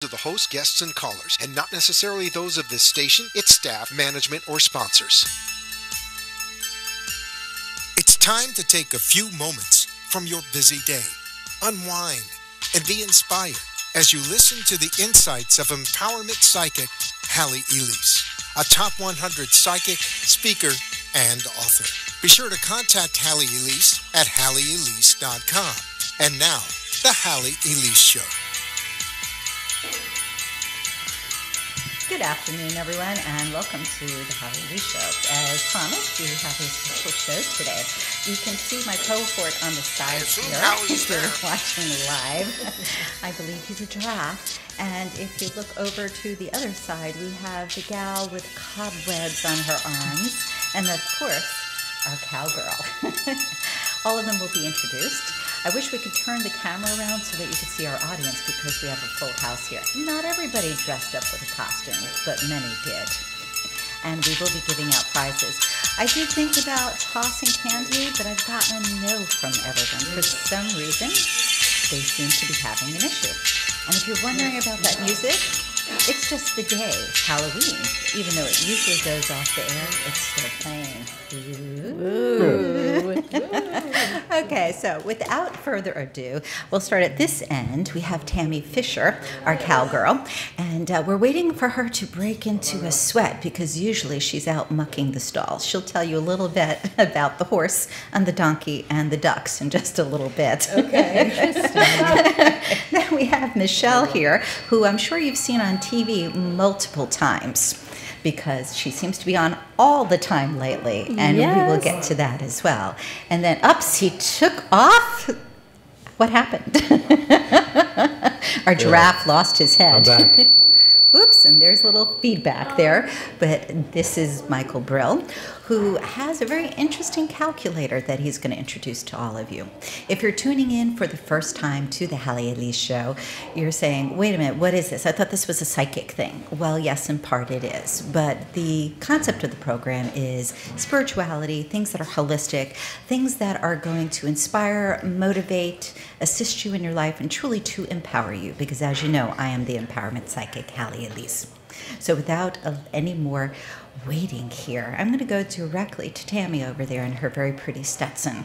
of the host, guests, and callers, and not necessarily those of this station, its staff, management, or sponsors. It's time to take a few moments from your busy day, unwind, and be inspired as you listen to the insights of empowerment psychic Halley Elise, a top 100 psychic, speaker, and author. Be sure to contact Halley Elise at halleyelise.com. And now, The Halley Elise Show. Good afternoon, everyone, and welcome to the Halley Elise Show. As promised, we have a special show today. You can see my cohort on the side here if you're watching live. I believe he's a giraffe. And if you look over to the other side, we have the gal with cobwebs on her arms, and of course, our cowgirl. All of them will be introduced. I wish we could turn the camera around so that you could see our audience because we have a full house here. Not everybody dressed up with a costume, but many did. And we will be giving out prizes. I did think about tossing candy, but I've gotten a no from everyone. For some reason, they seem to be having an issue. And if you're wondering about that music, it's just the day, Halloween. Even though it usually goes off the air, it's still playing. Ooh. Okay, so without further ado, we'll start at this end. We have Tammy Fisher, our cowgirl, and we're waiting for her to break into a sweat because usually she's out mucking the stalls. She'll tell you a little bit about the horse and the donkey and the ducks in just a little bit. Okay, interesting. Then we have Michele here, who I'm sure you've seen on TV multiple times because she seems to be on all the time lately, and we will get to that as well. And then, he took off. What happened? Our giraffe lost his head. I'm back. Oops, and there's a little feedback there. But this is Michael Brill, who has a very interesting calculator that he's going to introduce to all of you. If you're tuning in for the first time to the Halley Elise Show, you're saying, wait a minute, what is this? I thought this was a psychic thing. Well, yes, in part it is. But the concept of the program is spirituality, things that are holistic, things that are going to inspire, motivate, assist you in your life, and truly to empower you. Because as you know, I am the empowerment psychic, Halley Elise. So without any more waiting here, I'm going to go directly to Tammy over there in her very pretty Stetson.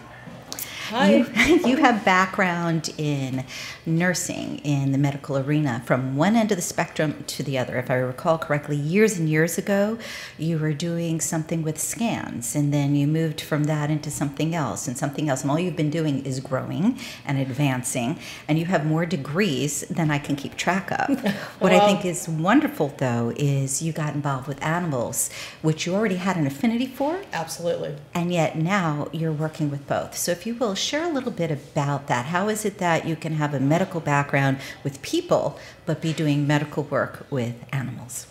Hi. You have background in nursing in the medical arena from one end of the spectrum to the other. If I recall correctly, years and years ago, you were doing something with scans, and then you moved from that into something else and something else. And all you've been doing is growing and advancing, and you have more degrees than I can keep track of. What I think is wonderful, though, is you got involved with animals, which you already had an affinity for. Absolutely. And yet now you're working with both. So if you will, share a little bit about that. How is it that you can have a medical background with people, but be doing medical work with animals?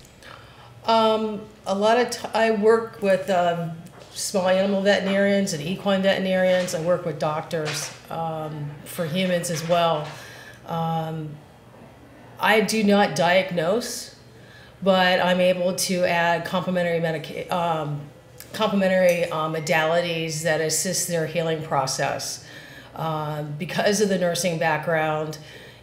I work with small animal veterinarians and equine veterinarians. I work with doctors for humans as well. I do not diagnose, but I'm able to add complementary modalities that assist their healing process. Because of the nursing background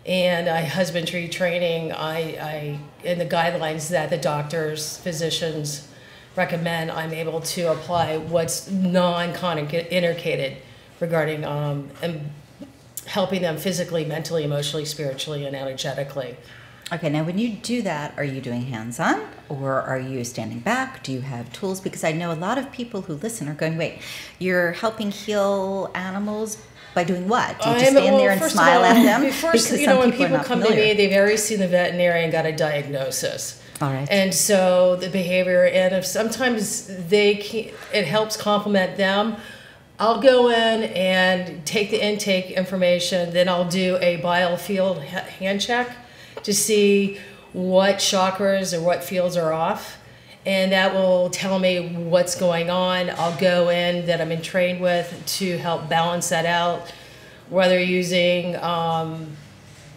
and husbandry training, and the guidelines that the doctors, physicians recommend, I'm able to apply what's non-contraindicated regarding and helping them physically, mentally, emotionally, spiritually, and energetically. Okay, now when you do that, are you doing hands-on or are you standing back? Do you have tools? Because I know a lot of people who listen are going, wait, you're helping heal animals by doing what? Do you just stand there and smile at them? First, when people come to me, they've already seen the veterinarian and got a diagnosis. All right. And so the behavior, and if sometimes it helps complement them, I'll go in and take the intake information, then I'll do a biofield hand check to see what chakras or what fields are off, and that will tell me what's going on. I'll go in that I'm trained with to help balance that out, whether using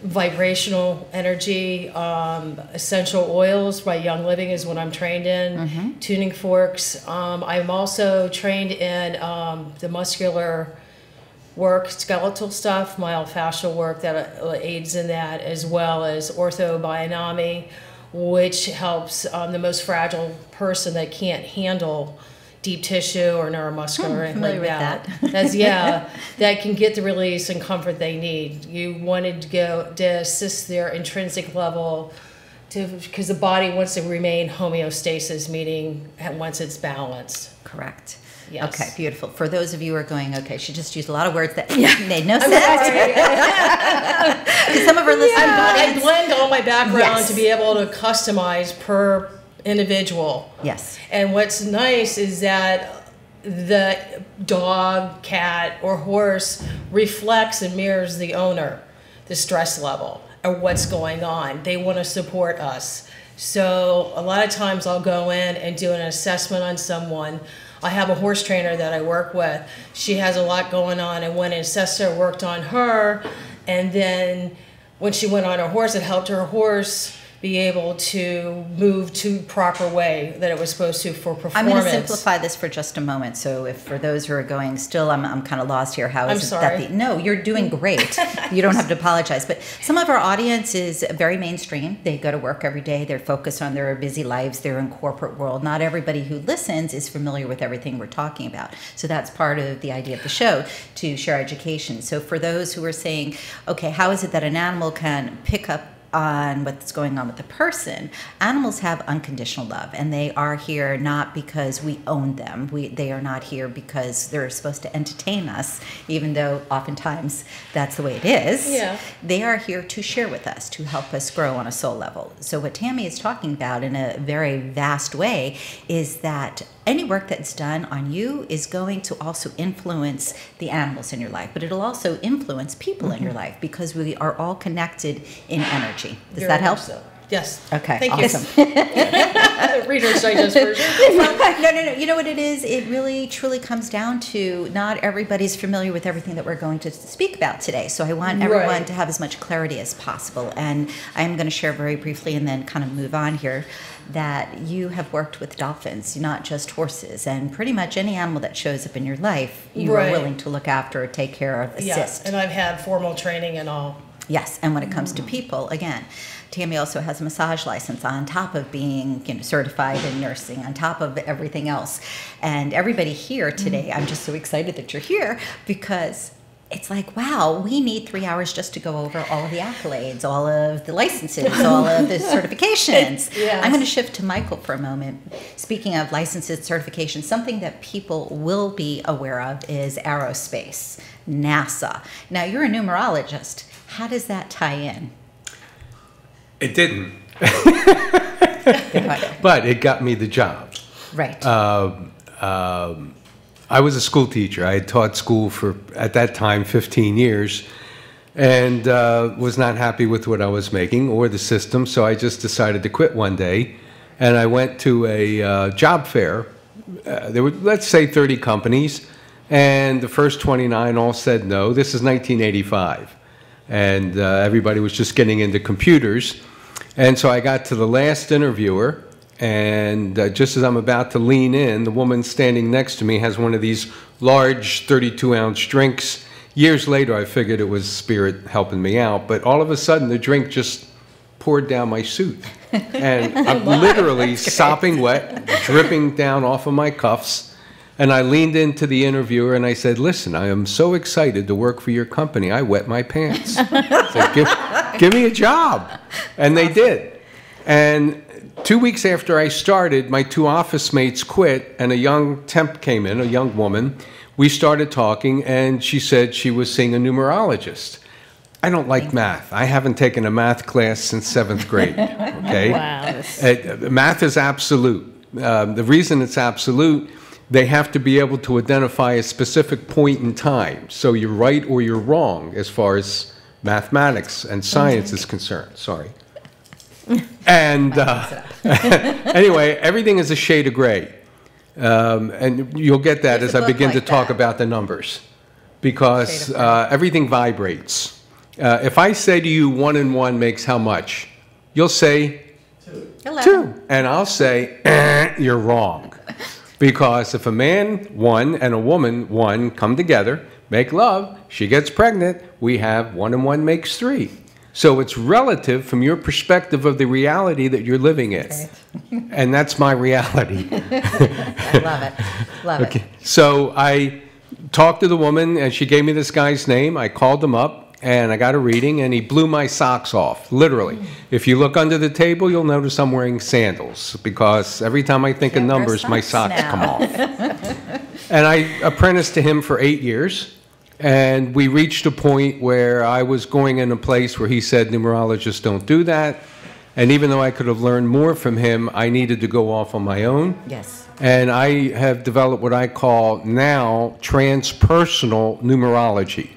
vibrational energy, essential oils by Young Living is what I'm trained in, tuning forks. I'm also trained in the muscular work, skeletal stuff, myofascial work that aids in that, as well as orthobionomy, which helps the most fragile person that can't handle deep tissue or neuromuscular or anything like that. That's that can get the release and comfort they need. You wanted to go to assist their intrinsic level because the body wants to remain homeostasis, meaning once it's balanced. Correct. Yes. Okay, beautiful. For those of you who are going, okay, she just used a lot of words that made no sense. Some of our listeners, I blend all my background to be able to customize per individual. Yes. And what's nice is that the dog, cat, or horse reflects and mirrors the owner, the stress level, or what's going on. They want to support us. So a lot of times I'll go in and do an assessment on someone. I have a horse trainer that I work with. She has a lot going on, and when an assessor worked on her, and then when she went on her horse, it helped her horse be able to move to proper way that it was supposed to for performance. I'm going to simplify this for just a moment. So if for those who are going still, I'm kind of lost here. How is it sorry. that no, you're doing great. You don't have to apologize. But some of our audience is very mainstream. They go to work every day. They're focused on their busy lives. They're in corporate world. Not everybody who listens is familiar with everything we're talking about. So that's part of the idea of the show, to share education. So for those who are saying, okay, how is it that an animal can pick up on what's going on with the person? Animals have unconditional love, and they are here not because we own them. They are not here because they're supposed to entertain us, even though oftentimes that's the way it is. Yeah. They are here to share with us, to help us grow on a soul level. So what Tammy is talking about in a very vast way is that any work that's done on you is going to also influence the animals in your life, but it'll also influence people in your life, because we are all connected in energy. Does that help? So. Yes. Okay. Thank awesome. you. Reader's Digest version. No. You know what it is? It really, truly comes down to not everybody's familiar with everything that we're going to speak about today. So I want everyone to have as much clarity as possible. And I'm going to share very briefly and then kind of move on here that you have worked with dolphins, not just horses, and pretty much any animal that shows up in your life, you are willing to look after, take care of, assist. Yes, and I've had formal training and all. Yes, and when it comes to people, again, Tammy also has a massage license on top of being, certified in nursing, on top of everything else. And everybody here today, I'm just so excited that you're here, because it's like, wow, we need 3 hours just to go over all of the accolades, all of the licenses, all of the certifications. Yes. I'm going to shift to Michael for a moment. Speaking of licenses, certifications, something that people will be aware of is aerospace, NASA. Now, you're a numerologist. How does that tie in? It didn't. But it got me the job. Right. I was a school teacher. I had taught school for, at that time, 15 years, and was not happy with what I was making or the system, so I just decided to quit one day, and I went to a job fair. There were, let's say, 30 companies, and the first 29 all said no. This is 1985, and everybody was just getting into computers, and so I got to the last interviewer. And just as I'm about to lean in, the woman standing next to me has one of these large 32-ounce drinks. Years later, I figured it was spirit helping me out, but all of a sudden, the drink just poured down my suit. And I'm literally sopping wet, dripping down off of my cuffs. And I leaned into the interviewer and I said, listen, I am so excited to work for your company, I wet my pants. Said, give me a job. And they did. And 2 weeks after I started, my 2 office mates quit, and a young temp came in, a young woman. We started talking, and she said she was seeing a numerologist. I don't like math. I haven't taken a math class since 7th grade, okay? Wow. Math is absolute. The reason it's absolute, they have to be able to identify a specific point in time. So you're right or you're wrong as far as mathematics and science is concerned. Sorry. And anyway, everything is a shade of gray. And you'll get that as I begin to talk about the numbers. Because everything vibrates. If I say to you 1 and 1 makes how much? You'll say 2. And I'll say, you're wrong. Because if a man, 1, and a woman, 1, come together, make love, she gets pregnant, we have 1 and 1 makes 3. So it's relative from your perspective of the reality that you're living in. Okay. And that's my reality. I love it. Love it. So I talked to the woman, and she gave me this guy's name. I called him up, and I got a reading, and he blew my socks off, literally. If you look under the table, you'll notice I'm wearing sandals, because every time I think of numbers, my socks come off. And I apprenticed to him for 8 years. And we reached a point where I was going in a place where he said numerologists don't do that. And even though I could have learned more from him, I needed to go off on my own. Yes. And I have developed what I call now transpersonal numerology.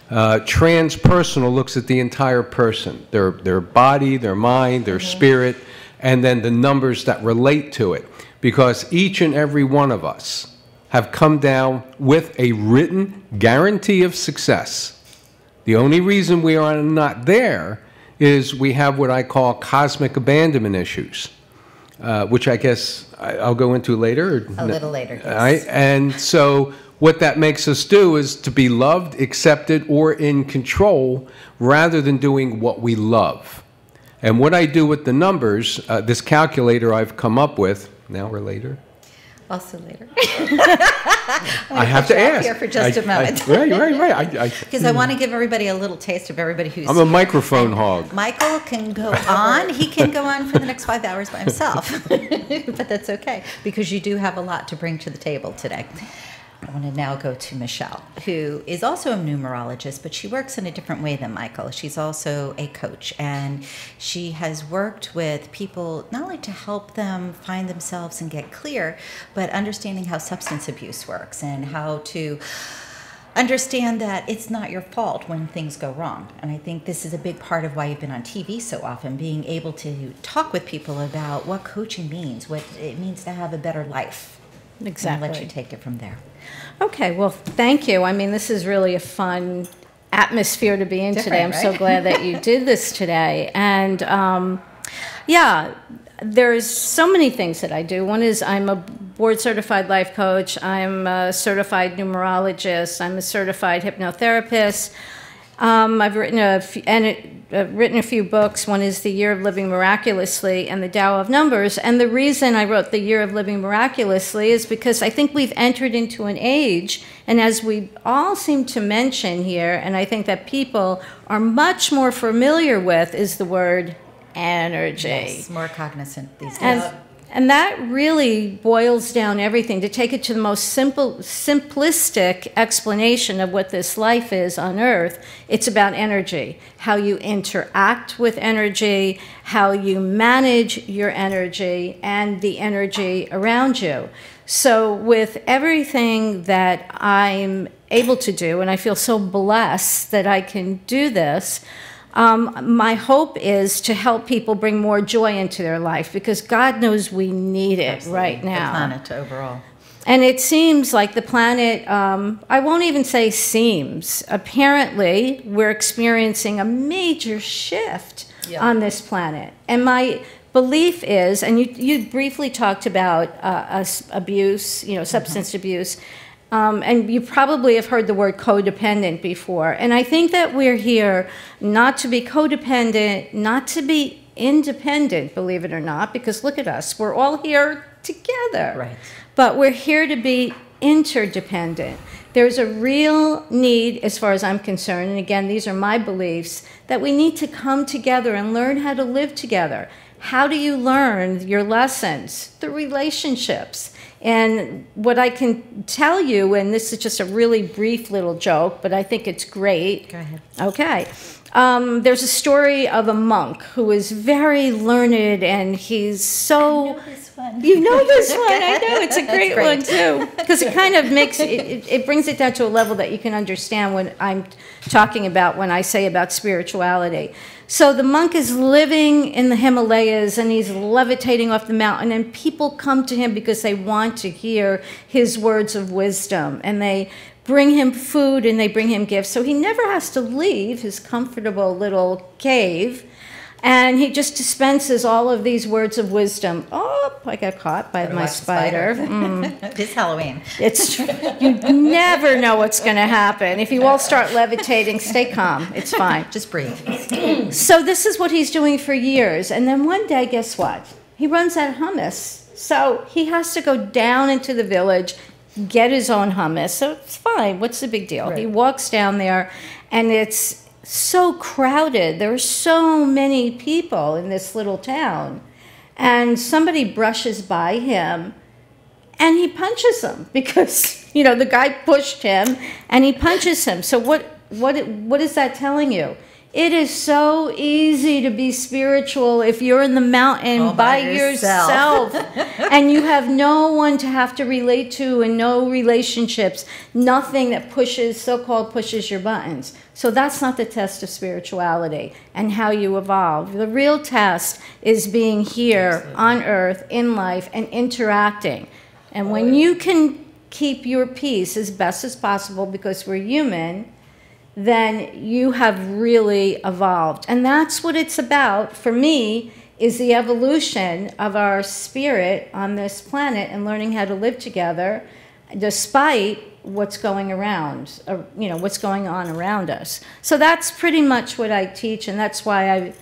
Transpersonal looks at the entire person, their body, their mind, their spirit, and then the numbers that relate to it. Because each and every one of us have come down with a written guarantee of success. The only reason we are not there is we have what I call cosmic abandonment issues, which I guess I'll go into later. A little later, yes. All right? And so what that makes us do is to be loved, accepted, or in control rather than doing what we love. And what I do with the numbers, this calculator I've come up with, now or later? Also later. I have to ask. Here for just a moment. Right. Because I want to give everybody a little taste of everybody who's I'm a here. microphone hog. Michael can go on. He can go on for the next 5 hours by himself. But that's okay, because you do have a lot to bring to the table today. I want to now go to Michele, who is also a numerologist, but she works in a different way than Michael. She's also a coach, and she has worked with people not only to help them find themselves and get clear, but understanding how substance abuse works and how to understand that it's not your fault when things go wrong. And I think this is a big part of why you've been on TV so often, being able to talk with people about what coaching means, what it means to have a better life. Exactly. I'll let you take it from there. Okay, well, thank you. I mean, this is really a fun atmosphere to be in today. I'm so glad that you did this today. And yeah, there's so many things that I do. One is I'm a board-certified life coach. I'm a certified numerologist. I'm a certified hypnotherapist. I've written a few books. One is The Year of Living Miraculously and The Tao of Numbers. And the reason I wrote The Year of Living Miraculously is because I think we've entered into an age, and as we all seem to mention here, and I think that people are much more familiar with, is the word energy. Yes, more cognizant these days. And that really boils down everything. To take it to the most simplistic explanation of what this life is on Earth, it's about energy, how you interact with energy, how you manage your energy, and the energy around you. So with everything that I'm able to do, and I feel so blessed that I can do this, my hope is to help people bring more joy into their life, because God knows we need it. Absolutely. Right now. The planet overall. And it seems like the planet, I won't even say seems, apparently we're experiencing a major shift on this planet. And my belief is, and you briefly talked about abuse, substance abuse, and you probably have heard the word codependent before. And I think that we're here not to be codependent, not to be independent, believe it or not, because look at us. We're all here together. Right. But we're here to be interdependent. There's a real need, as far as I'm concerned, and again, these are my beliefs, that we need to come together and learn how to live together. How do you learn your lessons? The relationships. And what I can tell you, and this is just a really brief little joke, but I think it's great. Go ahead. Okay. There's a story of a monk who is very learned, and he's so... I know this one. You know this one. I know. It's a great one, too. Because it kind of makes... It brings it down to a level that you can understand when I'm talking about, when I say about spirituality. So the monk is living in the Himalayas, and he's levitating off the mountain, and people come to him because they want to hear his words of wisdom, and they bring him food and they bring him gifts. So he never has to leave his comfortable little cave. And he just dispenses all of these words of wisdom. Oh, I got caught by my spider. It's Halloween. It's true. You never know what's going to happen. If you all start levitating, stay calm. It's fine. Just breathe. So this is what he's doing for years. And then one day, guess what? He runs out of hummus. So he has to go down into the village, get his own hummus. So it's fine. What's the big deal? Right. He walks down there, and it's so crowded. There are so many people in this little town. And somebody brushes by him, and he punches him because, the guy pushed him, and he punches him. So what is that telling you? It is so easy to be spiritual if you're in the mountain by yourself and you have no one to have to relate to and no relationships, nothing that so-called pushes your buttons. So that's not the test of spirituality and how you evolve. The real test is being here on earth, in life, and interacting. And when you can keep your peace as best as possible because we're human, then you have really evolved. And that's what it's about, for me, is the evolution of our spirit on this planet and learning how to live together despite what's going around, what's going on around us. So that's pretty much what I teach, and that's why I've,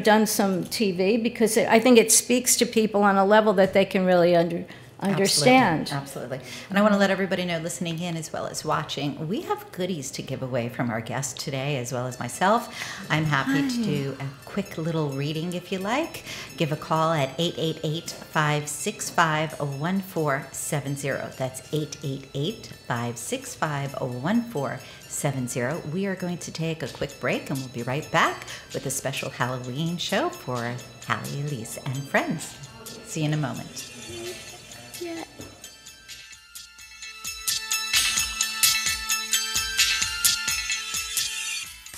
done some TV, because I think it speaks to people on a level that they can really understand. Absolutely. And I want to let everybody know, listening in as well as watching, we have goodies to give away from our guest today, as well as myself. I'm happy to do a quick little reading if you like. Give a call at 888-565-1470. That's 888-565-1470. We are going to take a quick break, and we'll be right back with a special Halloween show for Halley Elise and friends. See you in a moment.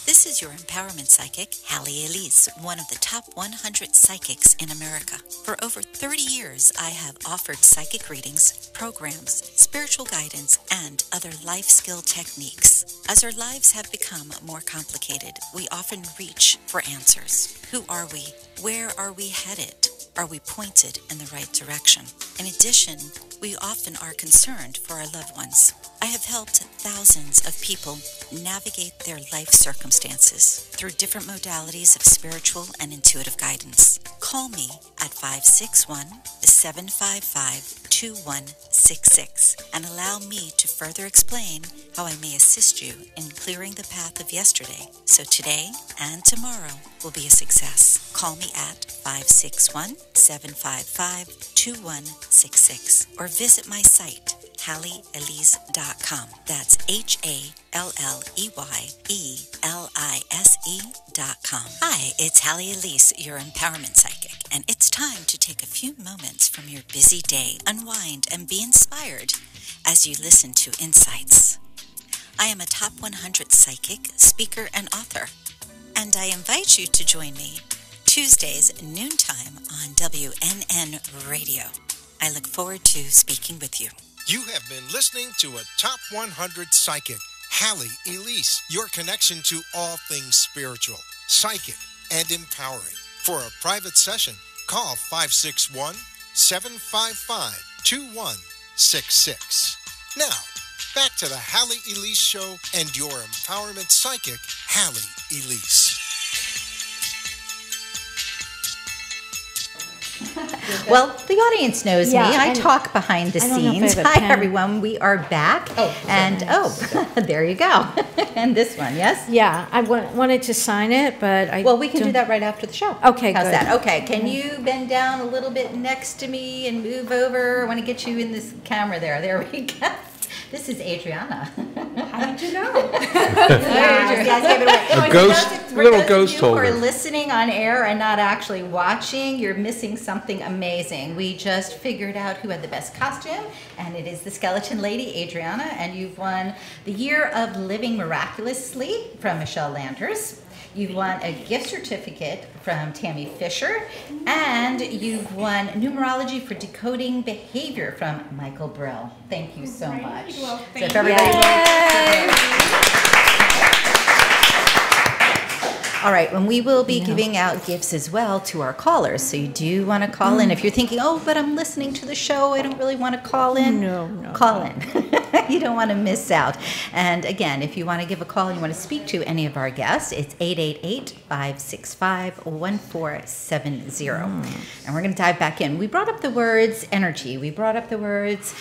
This is your empowerment psychic, Halley Elise, one of the top 100 psychics in America. For over 30 years, I have offered psychic readings, programs, spiritual guidance, and other life skill techniques. As our lives have become more complicated, we often reach for answers. Who are we? Where are we headed? Are we pointed in the right direction? In addition, we often are concerned for our loved ones. I have helped thousands of people navigate their life circumstances through different modalities of spiritual and intuitive guidance. Call me at 561-755-2166 and allow me to further explain how I may assist you in clearing the path of yesterday, so today and tomorrow will be a success. Call me at 561-755-2166 or visit my site, HalleyElise.com. That's HalleyElise.com. Hi, it's Halley Elise, your empowerment psychic, and it's time to take a few moments from your busy day, unwind, and be inspired as you listen to Insights. I am a top 100 psychic, speaker, and author, and I invite you to join me Tuesdays noontime on WNN Radio. I look forward to speaking with you. You have been listening to a Top 100 Psychic, Halley Elise, your connection to all things spiritual, psychic, and empowering. For a private session, call 561-755-2166. Now, back to the Halley Elise Show and your empowerment psychic, Halley Elise. Well, the audience knows me. I talk behind the scenes. Hi, pen. Everyone. We are back. There you go. And this one, yes? Yeah, I wanted to sign it, but Well, we can do that right after the show. Okay, How's good. that? Okay, can you bend down a little bit next to me and move over? I want to get you in this camera there. There we go. This is Adriana. How did you know? Yes, give it away. A ghost, little ghost For those of you who holder. are listening on air and not actually watching, you're missing something amazing. We just figured out who had the best costume, and it is the skeleton lady, Adriana, and you've won the Year of Living Miraculously from Michele Landers. You've won a gift certificate from Tammy Fisher, and you've won numerology for decoding behavior from Michael Brill. Thank you so much. Well, So thank if everybody All right, and we will be giving out gifts as well to our callers. So you do want to call in. If you're thinking, oh, but I'm listening to the show, I don't really want to call in. No. Call in. You don't want to miss out. And again, if you want to give a call and you want to speak to any of our guests, it's 888-565-1470. And we're going to dive back in. We brought up the words energy. We brought up the words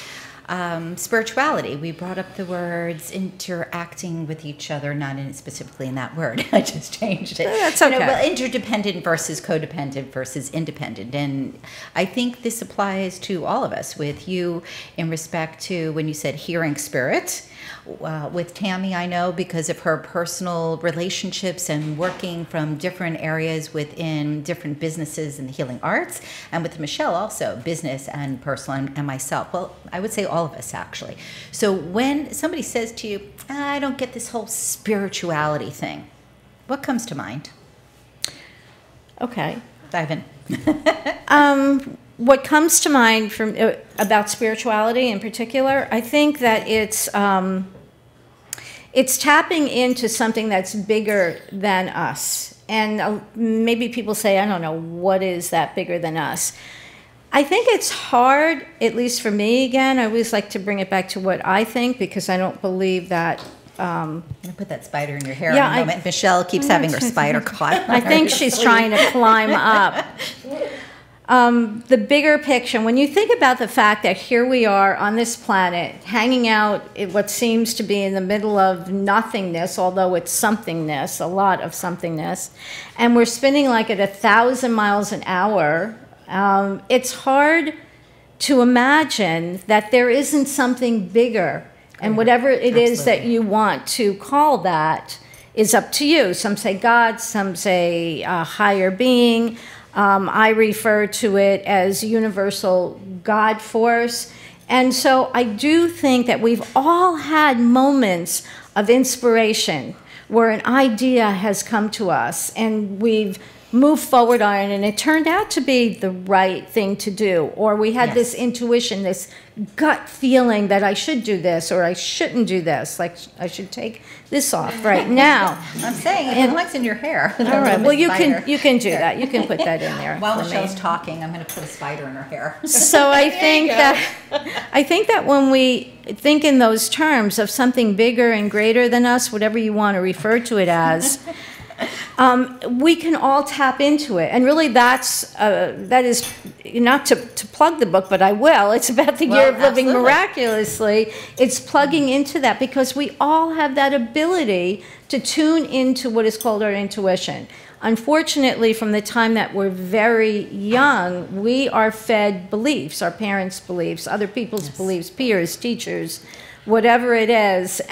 spirituality. We brought up the words interacting with each other, not specifically in that word. I just changed it. That's okay. Well, interdependent versus codependent versus independent. And I think this applies to all of us, with you in respect to when you said hearing spirit. With Tammy, I know because of her personal relationships and working from different areas within different businesses in the healing arts. And with Michele also, business and personal, and myself. Well, I would say all of us, actually. So when somebody says to you, I don't get this whole spirituality thing, what comes to mind? Okay. Dive in. What comes to mind from about spirituality in particular, I think that it's tapping into something that's bigger than us. And maybe people say, I don't know, what is that bigger than us? I think it's hard, at least for me, again, I always like to bring it back to what I think, because I don't believe that... I'm going to put that spider in your hair Yeah, in a moment. Michele keeps having her spider caught. I think she's trying to climb up. The bigger picture, when you think about the fact that here we are on this planet, hanging out in what seems to be in the middle of nothingness, although it's somethingness, a lot of somethingness, and we're spinning like at 1,000 miles an hour, it's hard to imagine that there isn't something bigger. And whatever it is that you want to call that is up to you. Some say God, some say higher being. I refer to it as universal God force. And so I do think that we've all had moments of inspiration where an idea has come to us and we've moved forward on it and it turned out to be the right thing to do. Or we had this intuition, this gut feeling that I should do this or I shouldn't do this, like I should take this off right now. I'm saying it belongs in your hair. All right. Well, you can do that. You can put that in there. While Michele's talking, I'm going to put a spider in her hair. So I think that when we think in those terms of something bigger and greater than us, whatever you want to refer to it as, we can all tap into it. And really that is, not to plug the book, but I will. It's about the year of living miraculously. It's plugging into that because we all have that ability to tune into what is called our intuition. Unfortunately, from the time that we're very young, we are fed beliefs, our parents' beliefs, other people's beliefs, peers, teachers, whatever it is.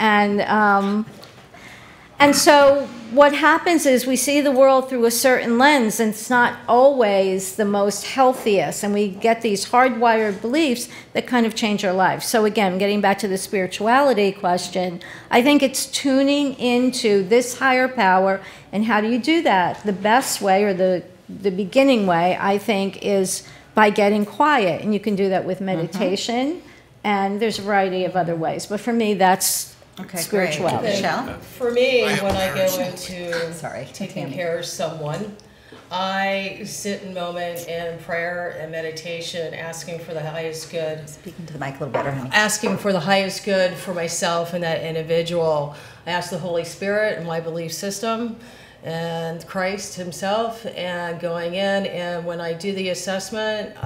And so what happens is we see the world through a certain lens, and it's not always the most healthiest, and we get these hardwired beliefs that kind of change our lives. So again, getting back to the spirituality question, I think it's tuning into this higher power, and how do you do that? The best way, or the beginning way, I think, is by getting quiet, and you can do that with meditation, and there's a variety of other ways. But for me, that's spirituality. Michele? For me, when I go into taking care of someone, I sit in moment in prayer and meditation, asking for the highest good. Speaking to the mic a little better, honey. Asking for the highest good for myself and that individual. I ask the Holy Spirit and my belief system and Christ himself, and going in, and when I do the assessment,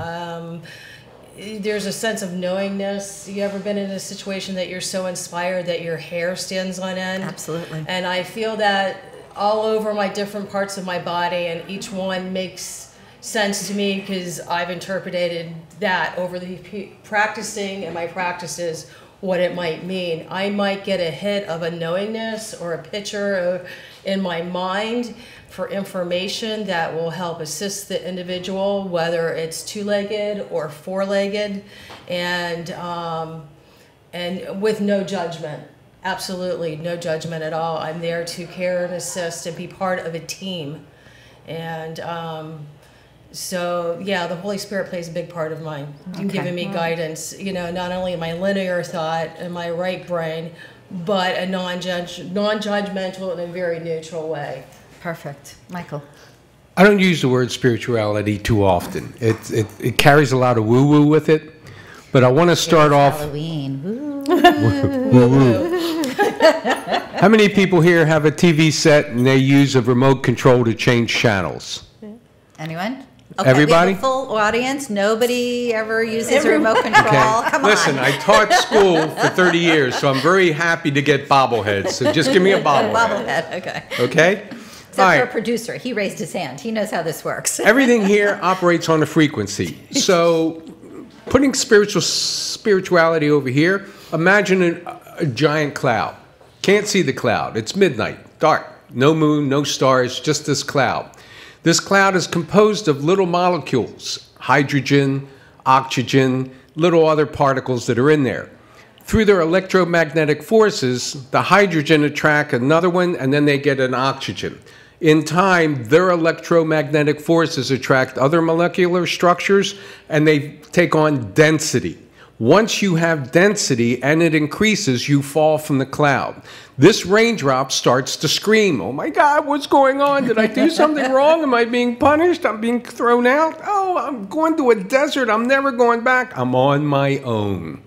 there's a sense of knowingness. You ever been in a situation that you're so inspired that your hair stands on end? Absolutely. And I feel that all over my different parts of my body, and each one makes sense to me because I've interpreted that over the practicing and my practices, what it might mean. I might get a hit of a knowingness or a picture in my mind for information that will help assist the individual, whether it's two-legged or four-legged, and with no judgment. Absolutely no judgment at all. I'm there to care and assist and be part of a team. And so, yeah, the Holy Spirit plays a big part of mine, giving me guidance, not only in my linear thought and my right brain, but a non-judgmental and a very neutral way. Perfect. Michael. I don't use the word spirituality too often. It carries a lot of woo-woo with it. But I want to start off. Halloween. Woo. How many people here have a TV set and they use a remote control to change channels? Anyone? Okay, Everybody? we have a full audience. Nobody ever uses a remote control. Okay. Come on. Listen, I taught school for 30 years, so I'm very happy to get bobbleheads. So just give me a bobblehead. Bobblehead, okay. Okay? Except All for a right. producer. He raised his hand. He knows how this works. Everything here operates on a frequency. So putting spirituality over here, imagine a giant cloud. Can't see the cloud. It's midnight, dark. No moon, no stars, just this cloud. This cloud is composed of little molecules, hydrogen, oxygen, little other particles that are in there. Through their electromagnetic forces, the hydrogen attract another one, and then they get an oxygen. In time, their electromagnetic forces attract other molecular structures, and they take on density. Once you have density and it increases, you fall from the cloud. This raindrop starts to scream, "Oh my God, what's going on? Did I do something wrong? Am I being punished? I'm being thrown out? Oh, I'm going to a desert. I'm never going back. I'm on my own.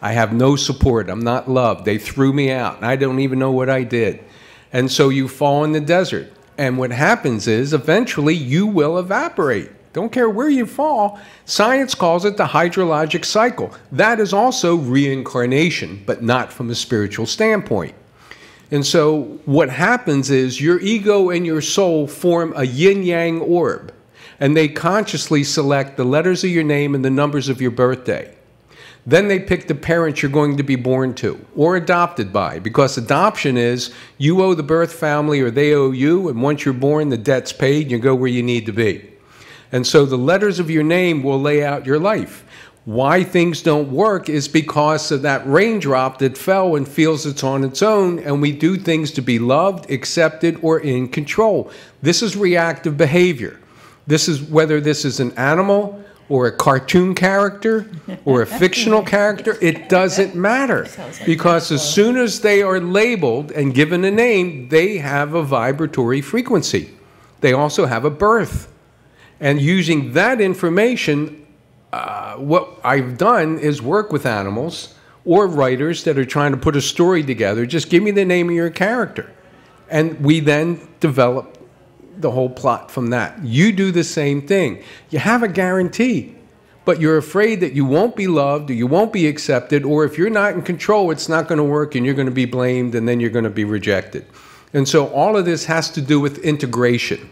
I have no support. I'm not loved. They threw me out, and I don't even know what I did." And so you fall in the desert. And what happens is eventually you will evaporate. Don't care where you fall. Science calls it the hydrologic cycle. That is also reincarnation, but not from a spiritual standpoint. And so what happens is your ego and your soul form a yin-yang orb, and they consciously select the letters of your name and the numbers of your birthday. Then they pick the parents you're going to be born to or adopted by, because adoption is you owe the birth family or they owe you, and once you're born, the debt's paid and you go where you need to be. And so the letters of your name will lay out your life. Why things don't work is because of that raindrop that fell and feels it's on its own, and we do things to be loved, accepted, or in control. This is reactive behavior. This is whether this is an animal or a cartoon character or a fictional character, it doesn't matter. Because as soon as they are labeled and given a name, they have a vibratory frequency. They also have a birth. And using that information, what I've done is work with animals or writers that are trying to put a story together. Just give me the name of your character. And we then develop the whole plot from that. You do the same thing. You have a guarantee, but you're afraid that you won't be loved or you won't be accepted, or if you're not in control, it's not going to work and you're going to be blamed and then you're going to be rejected. And so all of this has to do with integration.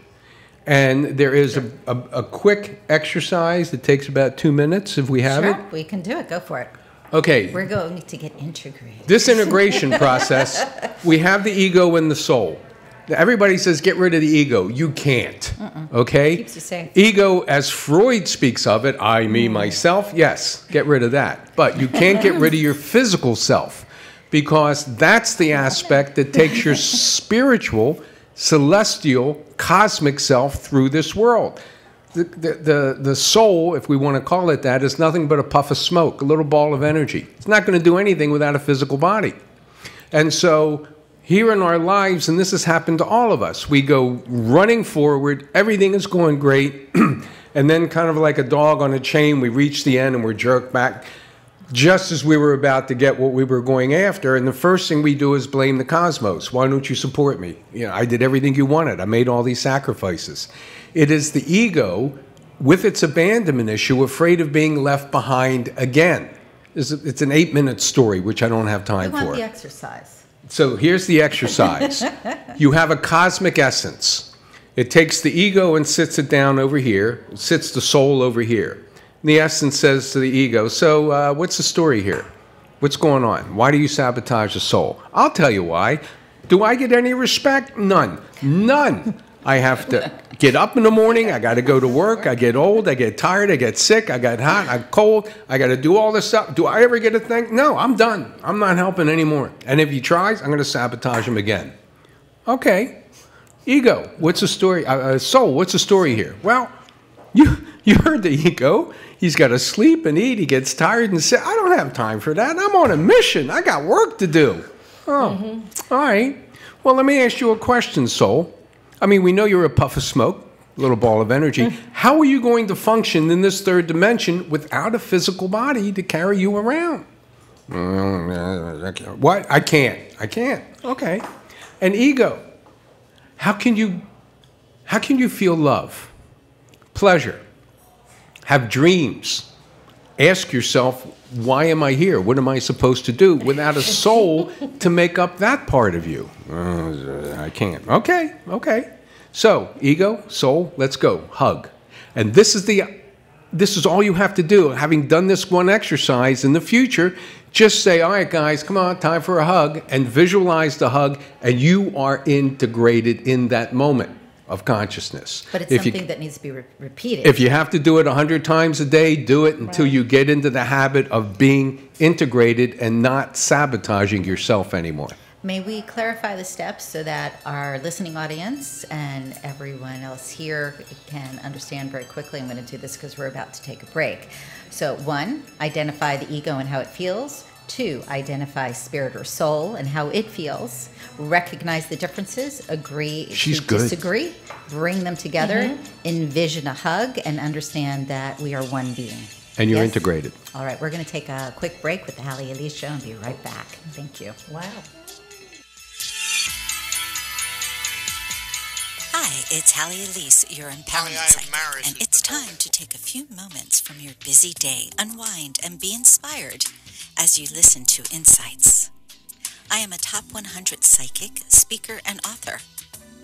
And there is a quick exercise that takes about 2 minutes if we have it. Sure, we can do it. Go for it. Okay. We're going to get integrated. This integration process, we have the ego and the soul. Everybody says get rid of the ego. You can't. Okay? Keeps you safe. Ego, as Freud speaks of it, I, me, myself, yes, get rid of that. But you can't get rid of your physical self, because that's the aspect that takes your spiritual, celestial, cosmic self through this world. The soul, if we want to call it that, is nothing but a puff of smoke, a little ball of energy. It's not going to do anything without a physical body. And so here in our lives, and this has happened to all of us, we go running forward, everything is going great, and then kind of like a dog on a chain, we reach the end and we're jerked back just as we were about to get what we were going after. And the first thing we do is blame the cosmos. Why don't you support me? You know, I did everything you wanted. I made all these sacrifices. It is the ego with its abandonment issue, afraid of being left behind again. It's an 8-minute story, which I don't have time for. We want the exercise. So here's the exercise. You have a cosmic essence. It takes the ego and sits it down over here, sits the soul over here. And the essence says to the ego, so what's the story here? What's going on? Why do you sabotage the soul? I'll tell you why. Do I get any respect? None. None. I have to get up in the morning. I got to go to work. I get old. I get tired. I get sick. I get hot. I'm cold. I got to do all this stuff. Do I ever get a thing? No, I'm done. I'm not helping anymore. And if he tries, I'm going to sabotage him again. Okay. Ego, what's the story? Soul, what's the story here? Well, you heard the ego. He's got to sleep and eat. He gets tired and sick. I don't have time for that. I'm on a mission. I got work to do. Oh, all right. Well, let me ask you a question, soul. I mean, we know you're a puff of smoke, a little ball of energy. How are you going to function in this third dimension without a physical body to carry you around? What? I can't. Okay. And ego. How can you feel love, pleasure, have dreams, ask yourself, why am I here? What am I supposed to do without a soul to make up that part of you? I can't. Okay. So, ego, soul, let's go. Hug. And this is all you have to do. Having done this one exercise in the future, just say, all right, guys, come on, time for a hug, and visualize the hug, and you are integrated in that moment of consciousness. But it's something that needs to be repeated. If you have to do it 100 times a day, do it until you get into the habit of being integrated and not sabotaging yourself anymore. May we clarify the steps so that our listening audience and everyone else here can understand very quickly? I'm going to do this because we're about to take a break. So 1, identify the ego and how it feels. 2, identify spirit or soul and how it feels. Recognize the differences, agree to disagree, bring them together, envision a hug, and understand that we are one being. And you're integrated. All right, we're going to take a quick break with the Halley Elise Show and be right back. Thank you. Wow. Hi, it's Halley Elise, your empowerment psychic, and it's time to take a few moments from your busy day, unwind, and be inspired as you listen to Insights. I am a top 100 psychic, speaker, and author,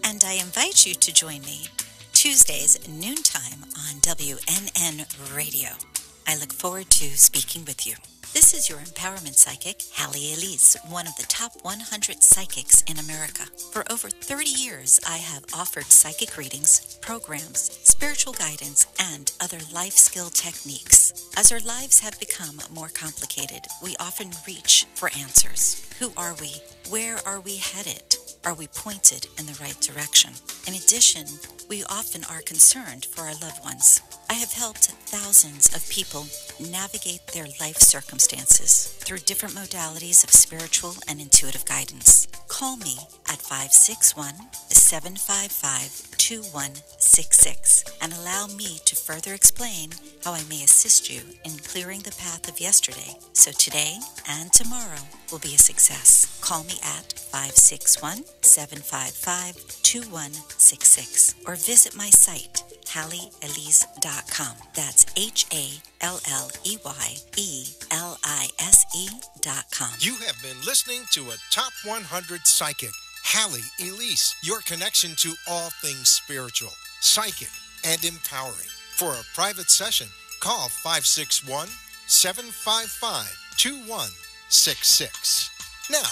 and I invite you to join me Tuesdays noontime on WNN Radio. I look forward to speaking with you. This is your empowerment psychic, Halley Elise, one of the top 100 psychics in America. For over 30 years, I have offered psychic readings, programs, spiritual guidance, and other life skill techniques. As our lives have become more complicated, we often reach for answers. Who are we? Where are we headed? Are we pointed in the right direction? In addition, we often are concerned for our loved ones. I have helped thousands of people navigate their life circumstances through different modalities of spiritual and intuitive guidance. Call me at 561-755-2166 and allow me to further explain how I may assist you in clearing the path of yesterday so today and tomorrow will be a success. Call me at 561-755-2166 or visit my site, HalleyElise.com. That's HalleyElise.com. You have been listening to a Top 100 Psychic, Halley Elise, your connection to all things spiritual, psychic, and empowering. For a private session, call 561-755-2166. Now,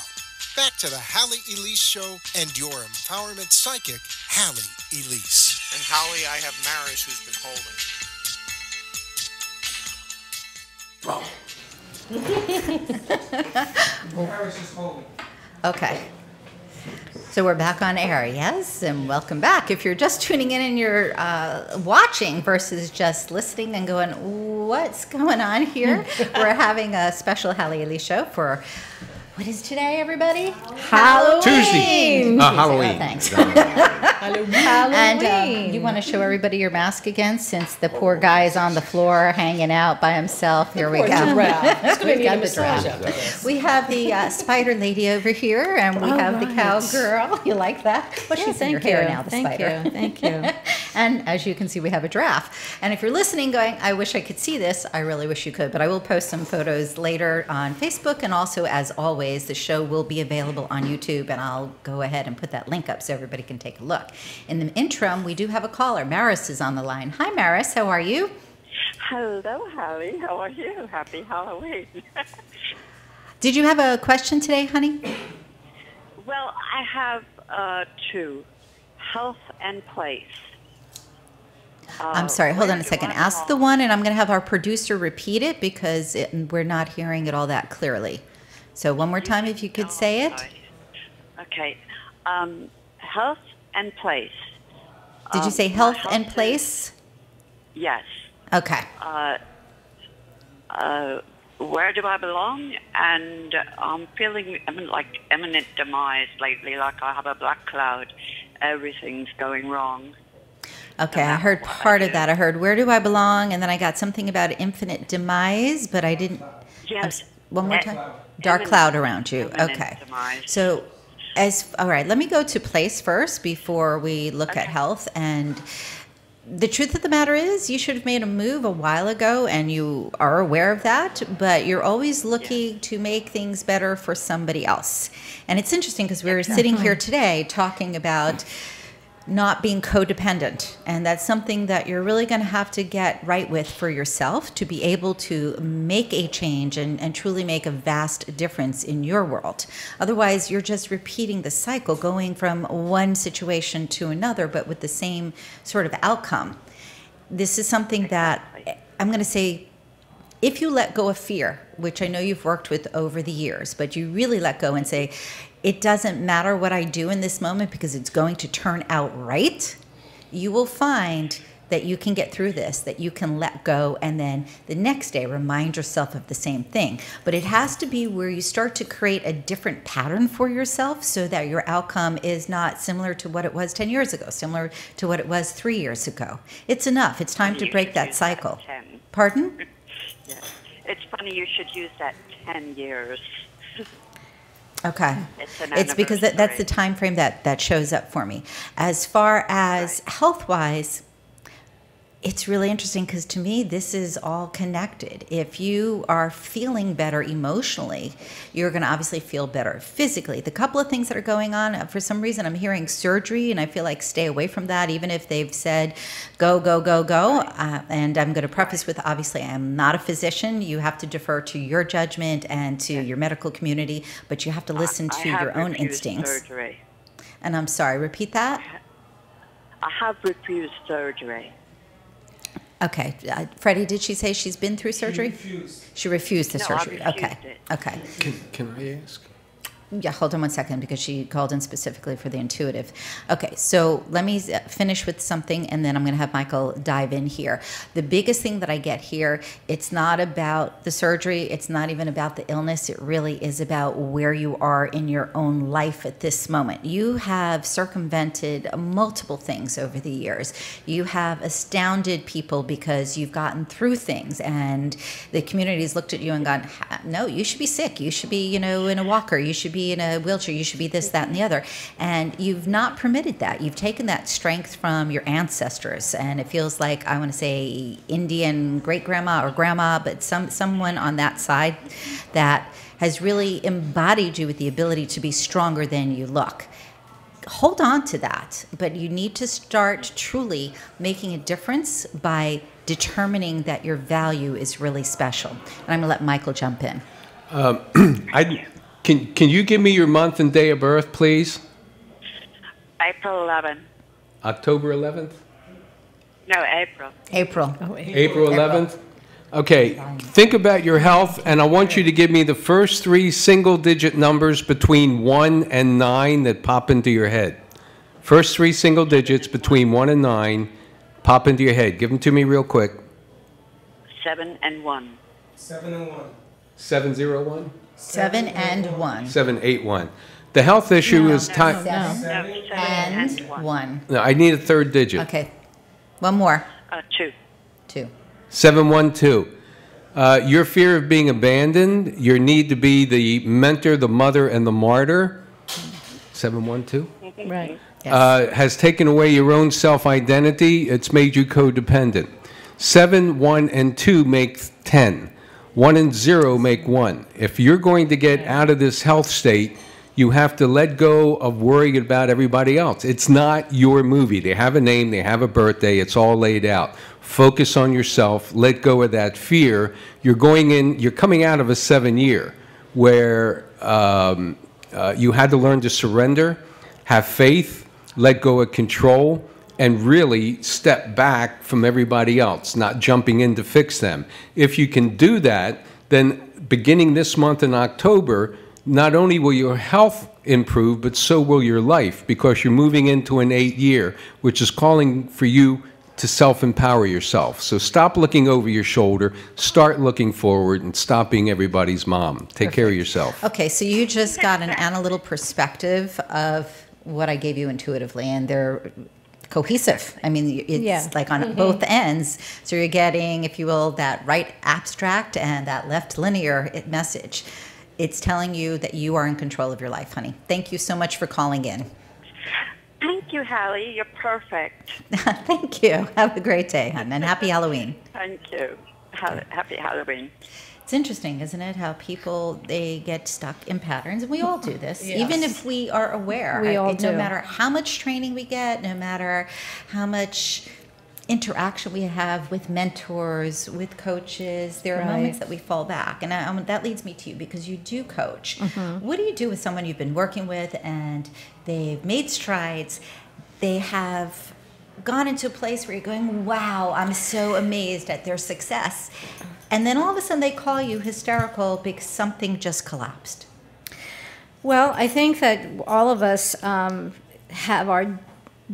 back to the Halley Elise Show and your empowerment psychic, Halley Elise. And Halley, I have Maris who's been holding. Maris is holding. Okay. So we're back on air, yes? And welcome back. If you're just tuning in and you're watching versus just listening and going, what's going on here? We're having a special Halley Elise show for... What is today, everybody? Halloween. Tuesday. Halloween. Oh, thanks. Halloween. And you want to show everybody your mask again, since the poor guy is on the floor hanging out by himself. Here we go. It's going to need a the massage giraffe. after this. We have the spider lady over here, and we have the cowgirl. You like that? Well, she's in your hair now, the spider. Thank you. And as you can see, we have a giraffe. And if you're listening going, I wish I could see this, I really wish you could. But I will post some photos later on Facebook. And also, as always, the show will be available on YouTube. And I'll go ahead and put that link up so everybody can take a look. In the interim, we do have a caller. Maris is on the line. Hi, Maris. How are you? Hello, Halley. How are you? Happy Halloween. Did you have a question today, honey? Well, I have two. Health and place. I'm sorry, hold on a second. Ask the one, and I'm going to have our producer repeat it because we're not hearing it all that clearly. So one more time, if you could say it. Okay. Health and place. Did you say health and place? Yes. Okay. Where do I belong? And I'm feeling like imminent demise lately, like I have a black cloud everything's going wrong. Okay, I heard part of that. I heard, where do I belong? And then I got something about infinite demise, but I didn't. Yes. One more time? Dark cloud around you. Okay. Demise. So, all right, let me go to place first before we look at health. And the truth of the matter is, you should have made a move a while ago, and you are aware of that, but you're always looking to make things better for somebody else. And it's interesting because we were sitting here today talking about not being codependent, and that's something that you're really going to have to get right with for yourself to be able to make a change and truly make a vast difference in your world. Otherwise, you're just repeating the cycle, going from one situation to another, but with the same sort of outcome. This is something that I'm going to say, if you let go of fear, which I know you've worked with over the years, but you really let go and say, it doesn't matter what I do in this moment because it's going to turn out right, you will find that you can get through this, that you can let go, and then the next day remind yourself of the same thing. But it has to be where you start to create a different pattern for yourself so that your outcome is not similar to what it was 10 years ago, similar to what it was 3 years ago. It's enough. It's time to break that cycle. Pardon? Yeah. It's funny you should use that 10 years. Okay. It's because that's the time frame that shows up for me. As far as health-wise, it's really interesting because to me, this is all connected. If you are feeling better emotionally, you're going to obviously feel better physically. The couple of things that are going on, for some reason, I'm hearing surgery, and I feel like stay away from that, even if they've said go, go, go, go. And I'm going to preface with, obviously, I'm not a physician. You have to defer to your judgment and to your medical community, but you have to listen to your own instincts. Surgery. And I'm sorry, repeat that? I have refused surgery. Okay. Freddie, did she say she's been through surgery? She refused the No, surgery. I refused Okay. it. Okay. Can I ask? Yeah, hold on one second because she called in specifically for the intuitive. Okay, so let me finish with something and then I'm going to have Michael dive in here. The biggest thing that I get here, it's not about the surgery. It's not even about the illness. It really is about where you are in your own life at this moment. You have circumvented multiple things over the years. You have astounded people because you've gotten through things and the community's looked at you and gone, no, you should be sick. You should be, in a walker. You should be in a wheelchair, you should be this, that, and the other. And you've not permitted that. You've taken that strength from your ancestors. And it feels like, I want to say Indian great-grandma or grandma, but someone on that side that has really embodied you with the ability to be stronger than you look. Hold on to that. But you need to start truly making a difference by determining that your value is really special. And I'm going to let Michael jump in. Can you give me your month and day of birth, please? April 11th. October 11th? No, April. April. Oh, April 11th? Okay, think about your health, and I want you to give me the first 3 single-digit numbers between 1 and 9 that pop into your head. First 3 single digits between 1 and 9 pop into your head. Give them to me real quick. 7 and 1. 7 and 1. 701? 7 and 1. 781. The health issue is time. No, 7 And and 1. 1. No, I need a third digit. Okay. One more. 2. 2. 712. Your fear of being abandoned, your need to be the mentor, the mother, and the martyr. 712. Right. Has taken away your own self-identity. It's made you codependent. 7, 1, and 2 make 10. 1 and 0 make 1. If you're going to get out of this health state, you have to let go of worrying about everybody else. It's not your movie. They have a name, they have a birthday, it's all laid out. Focus on yourself, let go of that fear. You're coming out of a 7-year where you had to learn to surrender, have faith, let go of control, and really step back from everybody else, not jumping in to fix them. If you can do that, then beginning this month in October, not only will your health improve, but so will your life, because you're moving into an 8-year, which is calling for you to self-empower yourself. So stop looking over your shoulder, start looking forward, and stop being everybody's mom. Take care of yourself. Okay, so you just got an analytical perspective of what I gave you intuitively, and they're cohesive. I mean, it's like on both ends. So you're getting, if you will, that right abstract and that left linear message. It's telling you that you are in control of your life, honey. Thank you so much for calling in. Thank you, Halley. You're perfect. Thank you. Have a great day, hon, and happy Halloween. Thank you. Happy Halloween. It's interesting, isn't it, how people, they get stuck in patterns, and we all do this, Yes. even if we are aware. We all do. No matter how much training we get, no matter how much interaction we have with mentors, with coaches, there are moments that we fall back. And that leads me to you, because you do coach. What do you do with someone you've been working with and they've made strides, they have gone into a place where you're going, wow, I'm so amazed at their success. And then all of a sudden they call you hysterical because something just collapsed. Well, I think that all of us have our